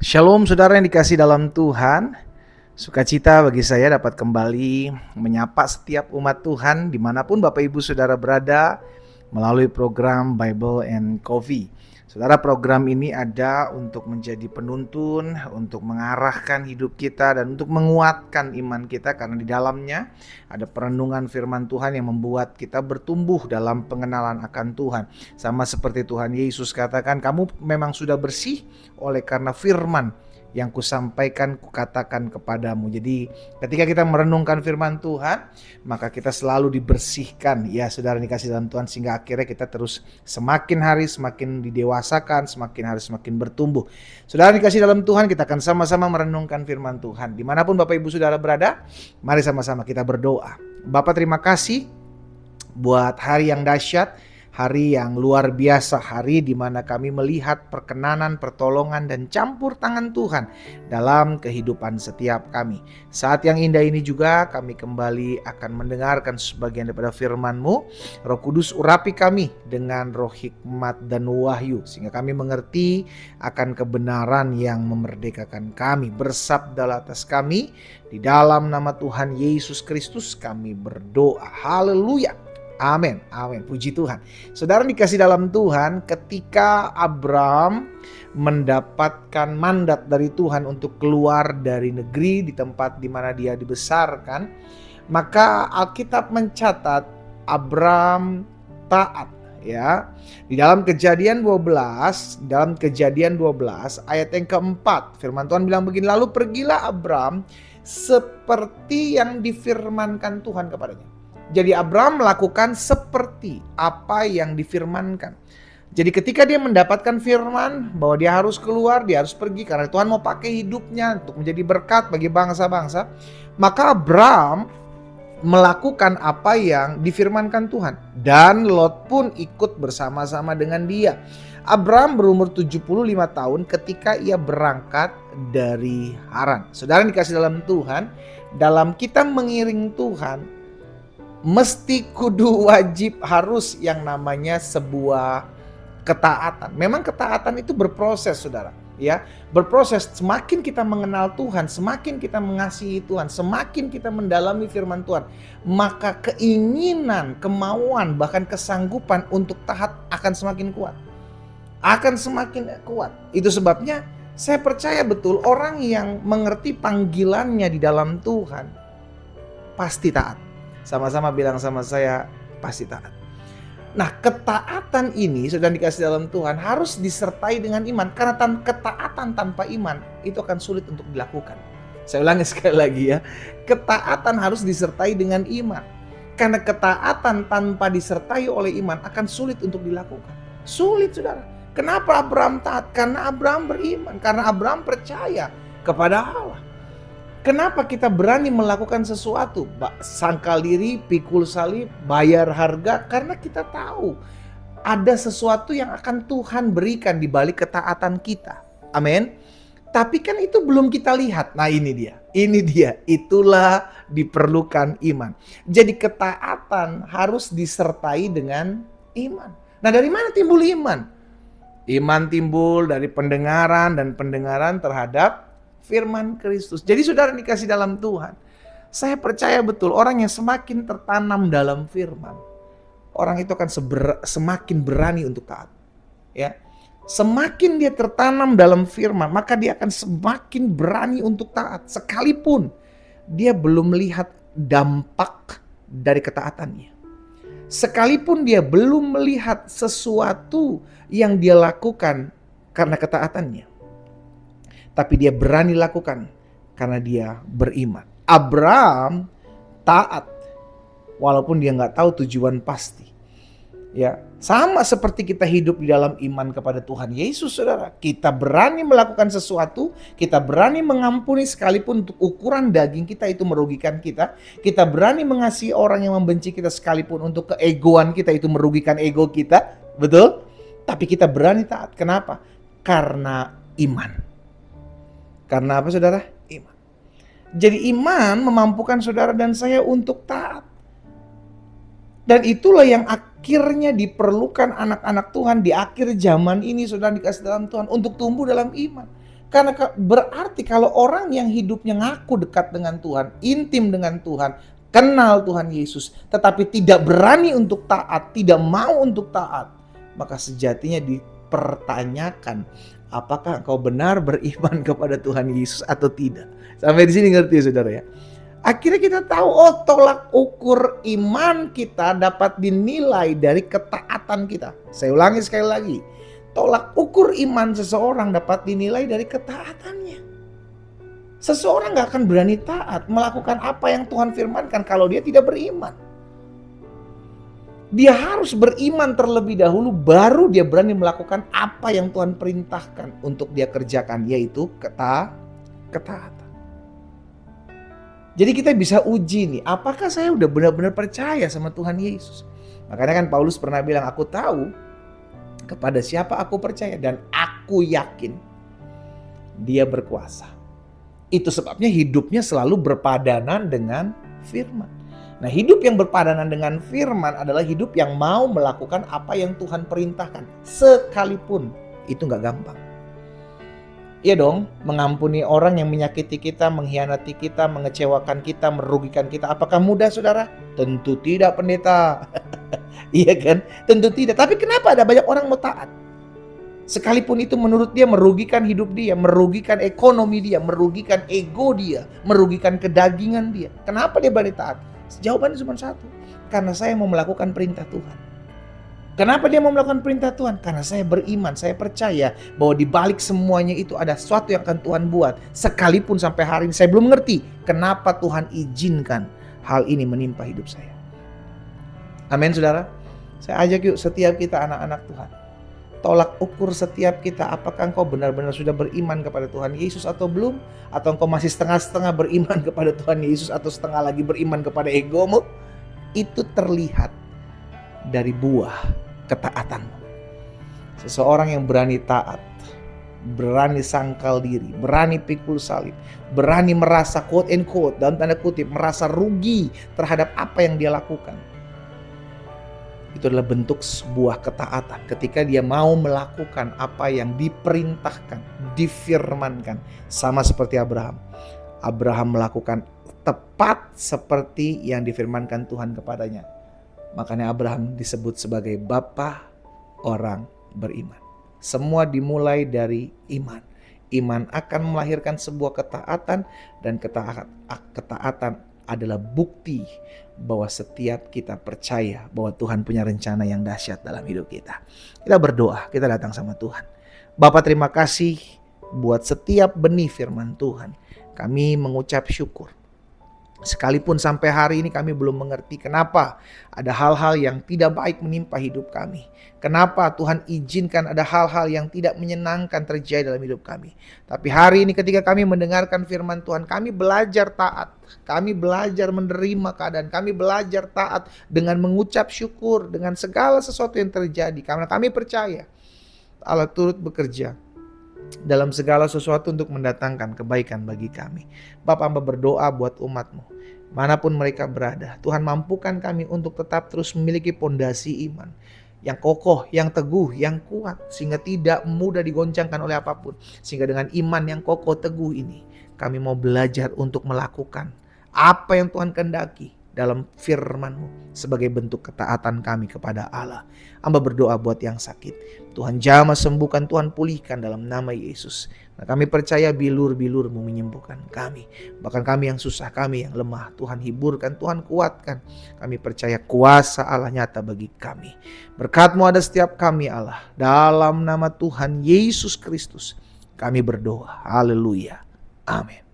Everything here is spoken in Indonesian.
Shalom saudara yang dikasih dalam Tuhan. Sukacita bagi saya dapat kembali menyapa setiap umat Tuhan dimanapun Bapak Ibu Saudara berada melalui program Bible and Coffee. Saudara, program ini ada untuk menjadi penuntun, untuk mengarahkan hidup kita dan untuk menguatkan iman kita, karena di dalamnya ada perenungan firman Tuhan yang membuat kita bertumbuh dalam pengenalan akan Tuhan. Sama seperti Tuhan Yesus katakan, kamu memang sudah bersih oleh karena firman yang kusampaikan, kukatakan kepadamu. Jadi ketika kita merenungkan firman Tuhan, maka kita selalu dibersihkan, ya saudara dikasih dalam Tuhan, sehingga akhirnya kita terus semakin hari semakin didewasakan, semakin hari semakin bertumbuh. Saudara dikasih dalam Tuhan, kita akan sama-sama merenungkan firman Tuhan. Dimanapun Bapak Ibu Saudara berada, mari sama-sama kita berdoa. Bapak, terima kasih buat hari yang dahsyat, hari yang luar biasa, hari di mana kami melihat perkenanan, pertolongan, dan campur tangan Tuhan dalam kehidupan setiap kami. Saat yang indah ini juga kami kembali akan mendengarkan sebagian daripada firman-Mu. Roh Kudus, urapi kami dengan roh hikmat dan wahyu, sehingga kami mengerti akan kebenaran yang memerdekakan kami. Bersabdalah atas kami, di dalam nama Tuhan Yesus Kristus kami berdoa. Haleluya. Amin, amin, puji Tuhan. Saudara dikasih dalam Tuhan, ketika Abram mendapatkan mandat dari Tuhan untuk keluar dari negeri di tempat di mana dia dibesarkan, maka Alkitab mencatat Abram taat, ya. Di dalam Kejadian 12 ayat yang keempat, firman Tuhan bilang begini, lalu pergilah Abram seperti yang difirmankan Tuhan kepadanya. Jadi Abram melakukan seperti apa yang difirmankan. Jadi ketika dia mendapatkan firman bahwa dia harus keluar, dia harus pergi karena Tuhan mau pakai hidupnya untuk menjadi berkat bagi bangsa-bangsa, maka Abram melakukan apa yang difirmankan Tuhan. Dan Lot pun ikut bersama-sama dengan dia. Abram berumur 75 tahun ketika ia berangkat dari Haran. Saudara dikasih dalam Tuhan, dalam kita mengiring Tuhan, mesti kudu wajib harus yang namanya sebuah ketaatan. Memang ketaatan itu berproses, saudara, ya. Berproses. Semakin kita mengenal Tuhan, semakin kita mengasihi Tuhan, semakin kita mendalami firman Tuhan, maka keinginan, kemauan, bahkan kesanggupan untuk taat akan semakin kuat. Akan semakin kuat. Itu sebabnya saya percaya betul orang yang mengerti panggilannya di dalam Tuhan pasti taat. Sama-sama bilang sama saya, pasti taat. Nah, ketaatan ini sudah dikasih dalam Tuhan harus disertai dengan iman. Karena ketaatan tanpa iman itu akan sulit untuk dilakukan. Saya ulangi sekali lagi ya. Ketaatan harus disertai dengan iman. Karena ketaatan tanpa disertai oleh iman akan sulit untuk dilakukan. Sulit, saudara. Kenapa Abraham taat? Karena Abraham beriman. Karena Abraham percaya kepada Allah. Kenapa kita berani melakukan sesuatu? Sangkal diri, pikul salib, bayar harga. Karena kita tahu ada sesuatu yang akan Tuhan berikan di balik ketaatan kita. Amin. Tapi kan itu belum kita lihat. Nah ini dia. Ini dia. Itulah diperlukan iman. Jadi ketaatan harus disertai dengan iman. Nah, dari mana timbul iman? Iman timbul dari pendengaran dan pendengaran terhadap firman Kristus. Jadi saudara dikasih dalam Tuhan, saya percaya betul orang yang semakin tertanam dalam firman, orang itu akan semakin berani untuk taat. Ya, semakin dia tertanam dalam firman, maka dia akan semakin berani untuk taat, sekalipun dia belum melihat dampak dari ketaatannya. Sekalipun dia belum melihat sesuatu yang dia lakukan karena ketaatannya. Tapi dia berani lakukan karena dia beriman. Abram taat walaupun dia nggak tahu tujuan pasti. Ya, sama seperti kita hidup di dalam iman kepada Tuhan Yesus, saudara. Kita berani melakukan sesuatu, kita berani mengampuni sekalipun untuk ukuran daging kita itu merugikan kita. Kita berani mengasihi orang yang membenci kita sekalipun untuk keegoan kita itu merugikan ego kita. Betul? Tapi kita berani taat. Kenapa? Karena iman. Karena apa, saudara? Iman. Jadi iman memampukan saudara dan saya untuk taat. Dan itulah yang akhirnya diperlukan anak-anak Tuhan di akhir zaman ini, saudara dikasih dalam Tuhan, untuk tumbuh dalam iman. Karena berarti kalau orang yang hidupnya ngaku dekat dengan Tuhan, intim dengan Tuhan, kenal Tuhan Yesus, tetapi tidak berani untuk taat, tidak mau untuk taat, maka sejatinya dipertanyakan, apakah engkau benar beriman kepada Tuhan Yesus atau tidak? Sampai di sini ngerti ya saudara ya? Akhirnya kita tahu, oh tolak ukur iman kita dapat dinilai dari ketaatan kita. Saya ulangi sekali lagi. Tolak ukur iman seseorang dapat dinilai dari ketaatannya. Seseorang gak akan berani taat melakukan apa yang Tuhan firmankan kalau dia tidak beriman. Dia harus beriman terlebih dahulu, baru dia berani melakukan apa yang Tuhan perintahkan untuk dia kerjakan, yaitu ketaatan. Jadi kita bisa uji nih, apakah saya udah benar-benar percaya sama Tuhan Yesus. Makanya kan Paulus pernah bilang, aku tahu kepada siapa aku percaya dan aku yakin dia berkuasa. Itu sebabnya hidupnya selalu berpadanan dengan firman. Nah, hidup yang berpadanan dengan firman adalah hidup yang mau melakukan apa yang Tuhan perintahkan. Sekalipun itu gak gampang. Iya dong, mengampuni orang yang menyakiti kita, mengkhianati kita, mengecewakan kita, merugikan kita. Apakah mudah saudara? Tentu tidak pendeta. Iya kan? Tentu tidak. Tapi kenapa ada banyak orang mau taat? Sekalipun itu menurut dia merugikan hidup dia, merugikan ekonomi dia, merugikan ego dia, merugikan kedagingan dia. Kenapa dia berani taat? Jawabannya cuma satu. Karena saya mau melakukan perintah Tuhan. Kenapa dia mau melakukan perintah Tuhan? Karena saya beriman, saya percaya bahwa di balik semuanya itu ada sesuatu yang akan Tuhan buat. Sekalipun sampai hari ini saya belum mengerti kenapa Tuhan izinkan hal ini menimpa hidup saya. Amin saudara. Saya ajak yuk setiap kita anak-anak Tuhan. Tolak ukur setiap kita, apakah engkau benar-benar sudah beriman kepada Tuhan Yesus atau belum? Atau engkau masih setengah-setengah beriman kepada Tuhan Yesus atau setengah lagi beriman kepada egomu? Itu terlihat dari buah ketaatanmu. Seseorang yang berani taat, berani sangkal diri, berani pikul salib, berani merasa quote and quote dalam tanda kutip merasa rugi terhadap apa yang dia lakukan. Itu adalah bentuk sebuah ketaatan ketika dia mau melakukan apa yang diperintahkan, difirmankan. Sama seperti Abraham. Abraham melakukan tepat seperti yang difirmankan Tuhan kepadanya. Makanya Abraham disebut sebagai bapa orang beriman. Semua dimulai dari iman. Iman akan melahirkan sebuah ketaatan, dan ketaatan adalah bukti bahwa setiap kita percaya bahwa Tuhan punya rencana yang dahsyat dalam hidup kita. Kita berdoa, kita datang sama Tuhan. Bapa, terima kasih buat setiap benih firman Tuhan. Kami mengucap syukur. Sekalipun sampai hari ini kami belum mengerti kenapa ada hal-hal yang tidak baik menimpa hidup kami. Kenapa Tuhan izinkan ada hal-hal yang tidak menyenangkan terjadi dalam hidup kami. Tapi hari ini ketika kami mendengarkan firman Tuhan, kami belajar taat. Kami belajar menerima keadaan. Kami belajar taat dengan mengucap syukur dengan segala sesuatu yang terjadi. Karena kami percaya Allah turut bekerja dalam segala sesuatu untuk mendatangkan kebaikan bagi kami. Bapa, hamba berdoa buat umat-Mu, manapun mereka berada. Tuhan, mampukan kami untuk tetap terus memiliki pondasi iman yang kokoh, yang teguh, yang kuat, sehingga tidak mudah digoncangkan oleh apapun. Sehingga dengan iman yang kokoh teguh ini, kami mau belajar untuk melakukan apa yang Tuhan kehendaki dalam firman-Mu sebagai bentuk ketaatan kami kepada Allah. Hamba berdoa buat yang sakit, Tuhan jamah sembuhkan, Tuhan pulihkan dalam nama Yesus. Nah, kami percaya bilur-bilur-Mu menyembuhkan kami. Bahkan kami yang susah, kami yang lemah, Tuhan hiburkan, Tuhan kuatkan. Kami percaya kuasa Allah nyata bagi kami. Berkat-Mu ada setiap kami Allah. Dalam nama Tuhan Yesus Kristus kami berdoa. Haleluya. Amin.